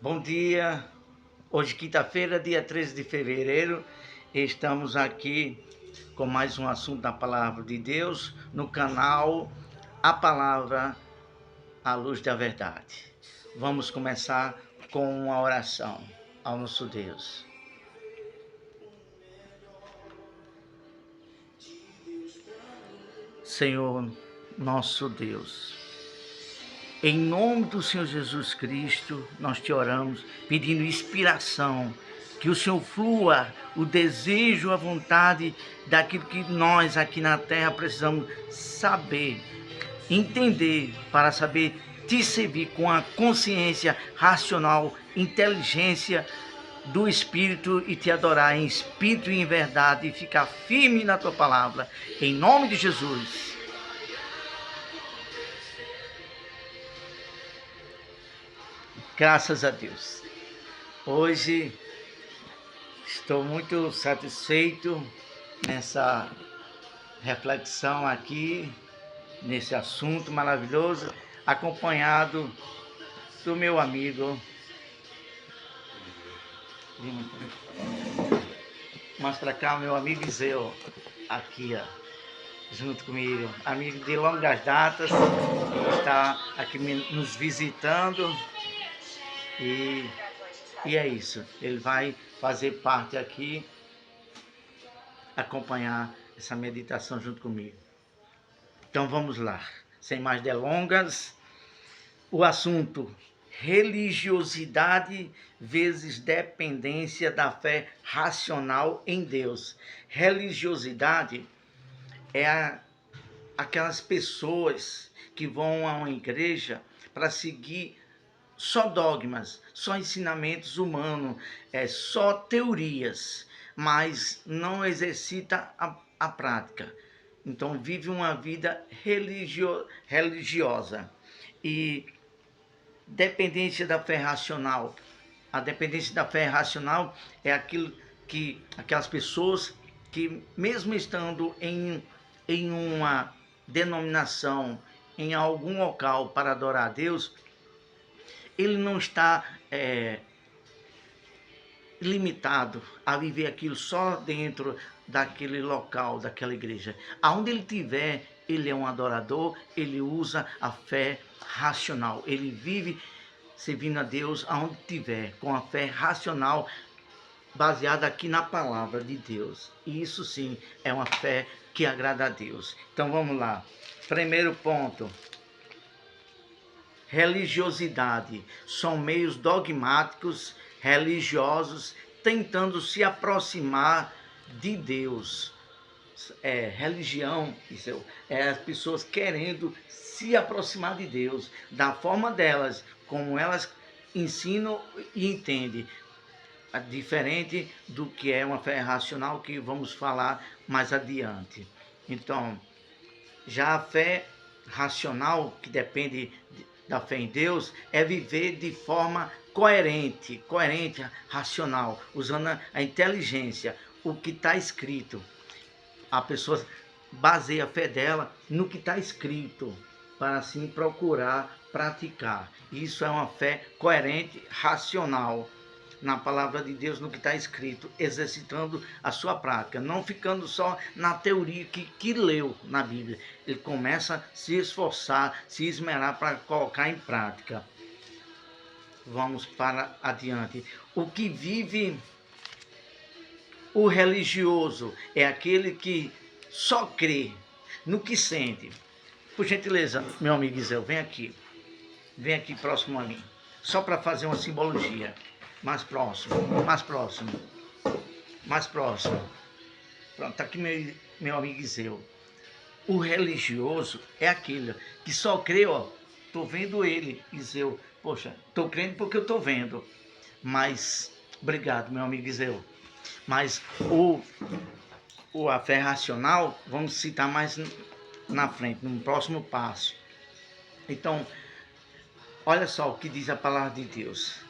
Bom dia, hoje quinta-feira, dia 13 de fevereiro, estamos aqui com mais um assunto da Palavra de Deus no canal A Palavra, a Luz da Verdade. Vamos começar com uma oração ao nosso Deus. Senhor, nosso Deus, em nome do Senhor Jesus Cristo, nós te oramos pedindo inspiração, que o Senhor flua o desejo, a vontade daquilo que nós aqui na terra precisamos saber, entender, para saber te servir com a consciência racional, inteligência do Espírito e te adorar em espírito e em verdade e ficar firme na tua palavra, em nome de Jesus. Graças a Deus. Hoje estou muito satisfeito nessa reflexão aqui, nesse assunto maravilhoso, acompanhado do meu amigo. Mostra cá, meu amigo Iseu, aqui, ó, junto comigo. Amigo de longas datas, está aqui nos visitando. E é isso, ele vai fazer parte aqui, acompanhar essa meditação junto comigo. Então vamos lá, sem mais delongas, o assunto: religiosidade vezes dependência da fé racional em Deus. Religiosidade é aquelas pessoas que vão a uma igreja para seguir só dogmas, só ensinamentos humanos, só teorias, mas não exercita a prática. Então vive uma vida religiosa. E dependência da fé racional. A dependência da fé racional é aquilo que aquelas pessoas que, mesmo estando em uma denominação, em algum local para adorar a Deus, ele não está limitado a viver aquilo só dentro daquele local, daquela igreja. Aonde ele estiver, ele é um adorador, ele usa a fé racional. Ele vive servindo a Deus aonde estiver, com a fé racional, baseada aqui na palavra de Deus. E isso sim é uma fé que agrada a Deus. Então vamos lá. Primeiro ponto: religiosidade são meios dogmáticos, religiosos, tentando se aproximar de Deus. Religião, isso é as pessoas querendo se aproximar de Deus, da forma delas, como elas ensinam e entendem, diferente do que é uma fé racional, que vamos falar mais adiante. Então, já a fé racional, que depende da fé em Deus, é viver de forma coerente, racional, usando a inteligência, o que está escrito. A pessoa baseia a fé dela no que está escrito, para assim procurar praticar. Isso é uma fé coerente, racional, na palavra de Deus, no que está escrito, exercitando a sua prática, não ficando só na teoria que leu na Bíblia. Ele começa a se esforçar, se esmerar para colocar em prática. Vamos para adiante. O que vive o religioso é aquele que só crê no que sente. Por gentileza, meu amigo Isel, vem aqui próximo a mim, só para fazer uma simbologia. Mais próximo. Pronto, tá aqui meu amigo Iseu. O religioso é aquele que só crê, ó, tô vendo ele, Iseu. Poxa, tô crendo porque eu tô vendo. Mas, obrigado, meu amigo Iseu. Mas a fé racional, vamos citar mais na frente, no próximo passo. Então, olha só o que diz a palavra de Deus,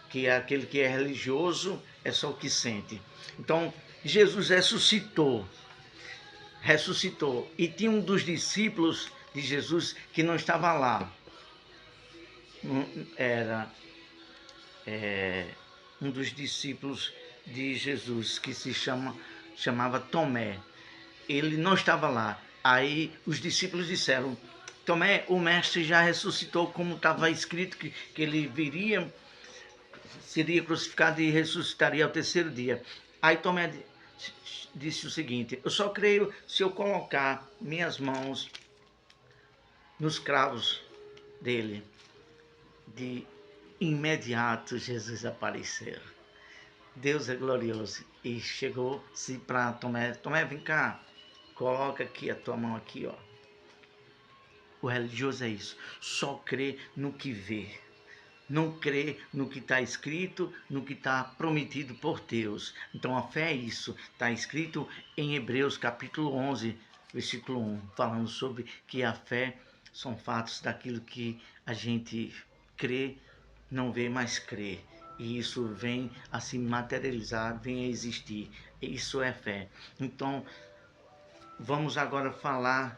que é aquele que é religioso, é só o que sente. Então, Jesus ressuscitou, e tinha um dos discípulos de Jesus que não estava lá. um dos discípulos de Jesus, que chamava Tomé. Ele não estava lá. Aí os discípulos disseram: Tomé, o mestre já ressuscitou, como estava escrito que ele viria, seria crucificado e ressuscitaria ao terceiro dia. Aí Tomé disse o seguinte: eu só creio se eu colocar minhas mãos nos cravos dele. De imediato Jesus apareceu. Deus é glorioso. E chegou-se para Tomé: Tomé, vem cá, coloca aqui a tua mão aqui, ó. O religioso é isso, só crê no que vê. Não crê no que está escrito, no que está prometido por Deus. Então a fé é isso. Está escrito em Hebreus capítulo 11, versículo 1, falando sobre que a fé são fatos daquilo que a gente crê, não vê, mas crê. E isso vem a se materializar, vem a existir. Isso é fé. Então, vamos agora falar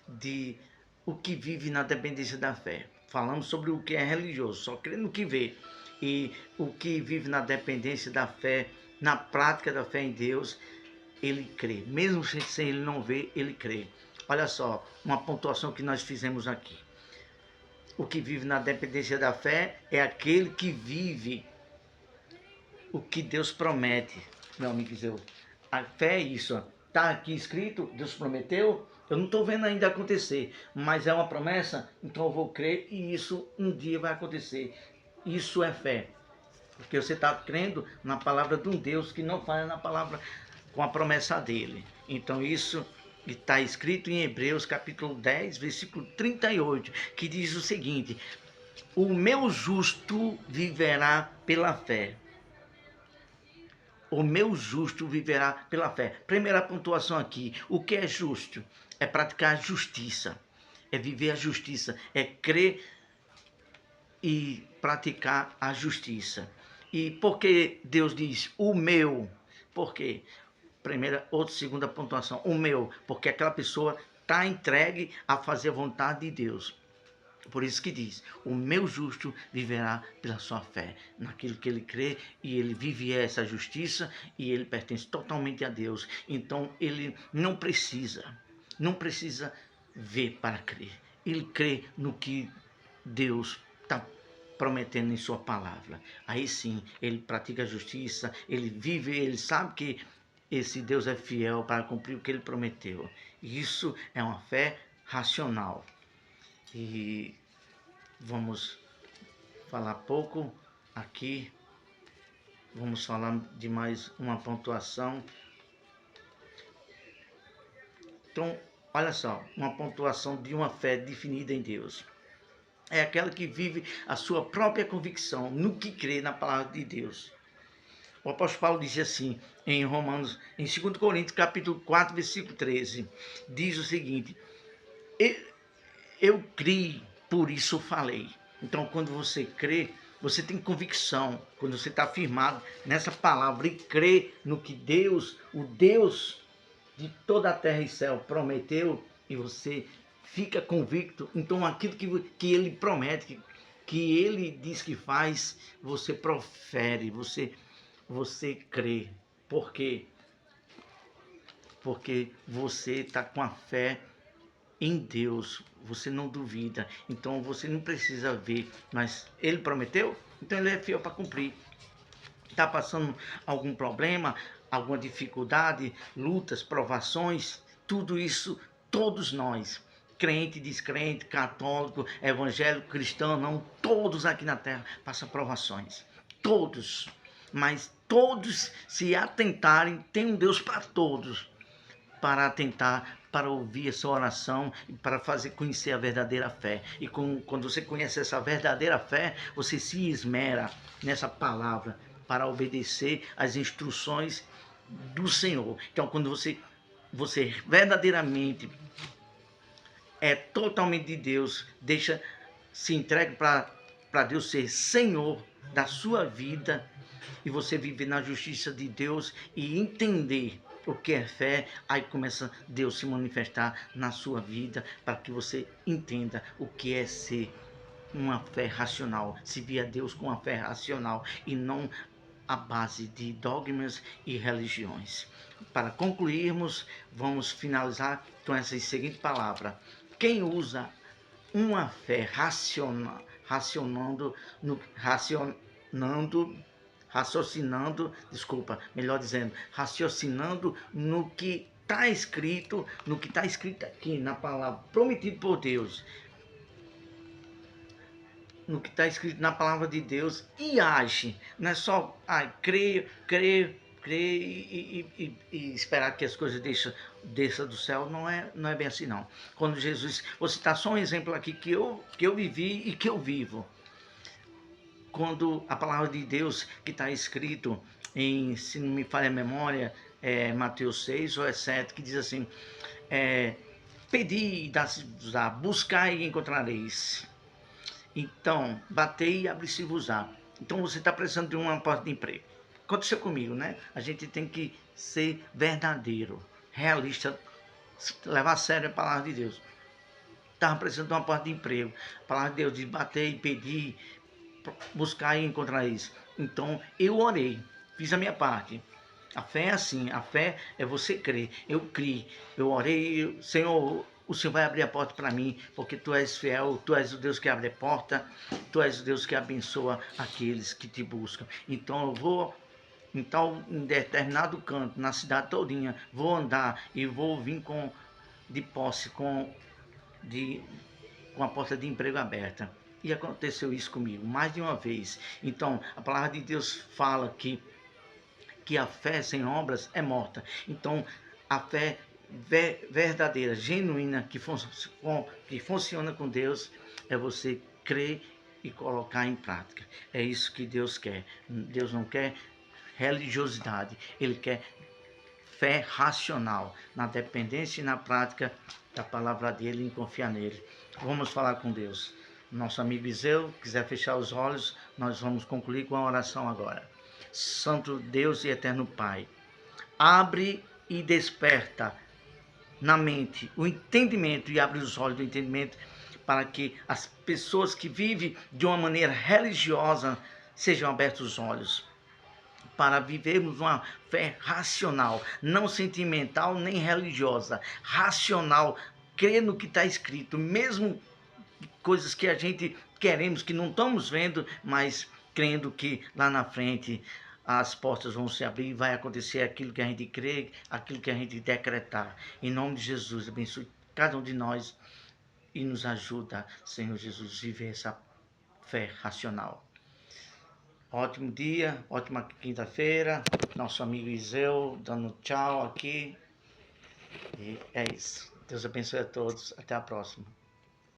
de o que vive na dependência da fé. Falamos sobre o que é religioso, só crê no que vê. E o que vive na dependência da fé, na prática da fé em Deus, ele crê. Mesmo sem ele não ver, ele crê. Olha só, uma pontuação que nós fizemos aqui. O que vive na dependência da fé é aquele que vive o que Deus promete. Meu amigo Zeu, a fé é isso. Está aqui escrito, Deus prometeu. Eu não estou vendo ainda acontecer, mas é uma promessa, então eu vou crer e isso um dia vai acontecer. Isso é fé. Porque você está crendo na palavra de um Deus que não falha na palavra com a promessa dele. Então isso está escrito em Hebreus capítulo 10, versículo 38, que diz o seguinte: o meu justo viverá pela fé. O meu justo viverá pela fé. Primeira pontuação aqui. O que é justo? É praticar a justiça. É viver a justiça. É crer e praticar a justiça. E por que Deus diz o meu? Por quê? Primeira ou segunda pontuação. O meu. Porque aquela pessoa está entregue a fazer a vontade de Deus. Por isso que diz: o meu justo viverá pela sua fé, naquilo que ele crê, e ele vive essa justiça, e ele pertence totalmente a Deus. Então ele não precisa ver para crer. Ele crê no que Deus está prometendo em sua palavra. Aí sim, ele pratica a justiça, ele vive, ele sabe que esse Deus é fiel para cumprir o que ele prometeu. Isso é uma fé racional. E vamos falar pouco aqui. Vamos falar de mais uma pontuação. Então, olha só, uma pontuação de uma fé definida em Deus. É aquela que vive a sua própria convicção no que crê na palavra de Deus. O apóstolo Paulo diz assim, em Romanos, em 2 Coríntios, capítulo 4, versículo 13, diz o seguinte: eu criei, por isso falei. Então, quando você crê, você tem convicção. Quando você está firmado nessa palavra e crê no que Deus, o Deus de toda a terra e céu, prometeu, e você fica convicto, então aquilo que ele promete, que ele diz que faz, você profere, você crê. Por quê? Porque você está com a fé em Deus, você não duvida, então você não precisa ver, mas ele prometeu, então ele é fiel para cumprir. Está passando algum problema, alguma dificuldade, lutas, provações, tudo isso, todos nós, crente, descrente, católico, evangélico, cristão, não, todos aqui na terra passam provações, todos, mas todos se atentarem, tem um Deus para todos, para atentar, para ouvir a sua oração e para fazer conhecer a verdadeira fé. E quando você conhece essa verdadeira fé, você se esmera nessa palavra para obedecer às instruções do Senhor. Então, quando você verdadeiramente é totalmente de Deus, se entrega para Deus ser Senhor da sua vida, e você viver na justiça de Deus e entender o que é fé, aí começa Deus se manifestar na sua vida para que você entenda o que é ser uma fé racional, servir a Deus com uma fé racional e não à base de dogmas e religiões. Para concluirmos, vamos finalizar com essa seguinte palavra: quem usa uma fé raciocinando no que está escrito, aqui na palavra, prometido por Deus, no que está escrito na palavra de Deus e age. Não é só crer e esperar que as coisas desçam do céu. Não é bem assim, não. Quando Jesus, vou citar só um exemplo aqui que eu vivi e que eu vivo. Quando a palavra de Deus que está escrito em, se não me falha a memória, Mateus 6 ou 7, que diz assim, pedi e dá-se-vos-á, buscai e encontrareis. Então, batei e abri-se-vos-á. Então, você está precisando de uma porta de emprego. Aconteceu comigo, né? A gente tem que ser verdadeiro, realista, levar a sério a palavra de Deus. Estava precisando de uma porta de emprego. A palavra de Deus diz, batei e pedi, buscar e encontrar isso. Então, eu orei, fiz a minha parte. A fé é assim, a fé é você crer. Eu criei, eu orei, Senhor, o Senhor vai abrir a porta para mim, porque Tu és fiel, Tu és o Deus que abre a porta, Tu és o Deus que abençoa aqueles que Te buscam. Então eu vou, em determinado canto, na cidade todinha, vou andar e vou vir de posse com a porta de emprego aberta. E aconteceu isso comigo mais de uma vez. Então a palavra de Deus fala que a fé sem obras é morta. Então, a fé verdadeira, genuína, que funciona com Deus, é você crer e colocar em prática. É isso que Deus quer. Deus não quer religiosidade, Ele quer fé racional, na dependência e na prática da palavra dele, em confiar nele. Vamos falar com Deus. Nosso amigo Iseu, quiser fechar os olhos, nós vamos concluir com a oração agora. Santo Deus e eterno Pai, abre e desperta na mente o entendimento e abre os olhos do entendimento para que as pessoas que vivem de uma maneira religiosa sejam abertos os olhos para vivermos uma fé racional, não sentimental nem religiosa, racional, crer no que está escrito, mesmo coisas que a gente queremos, que não estamos vendo, mas crendo que lá na frente as portas vão se abrir e vai acontecer aquilo que a gente crê, aquilo que a gente decretar. Em nome de Jesus, abençoe cada um de nós e nos ajuda, Senhor Jesus, a viver essa fé racional. Ótimo dia, ótima quinta-feira. Nosso amigo Iseu dando tchau aqui. E é isso. Deus abençoe a todos. Até a próxima.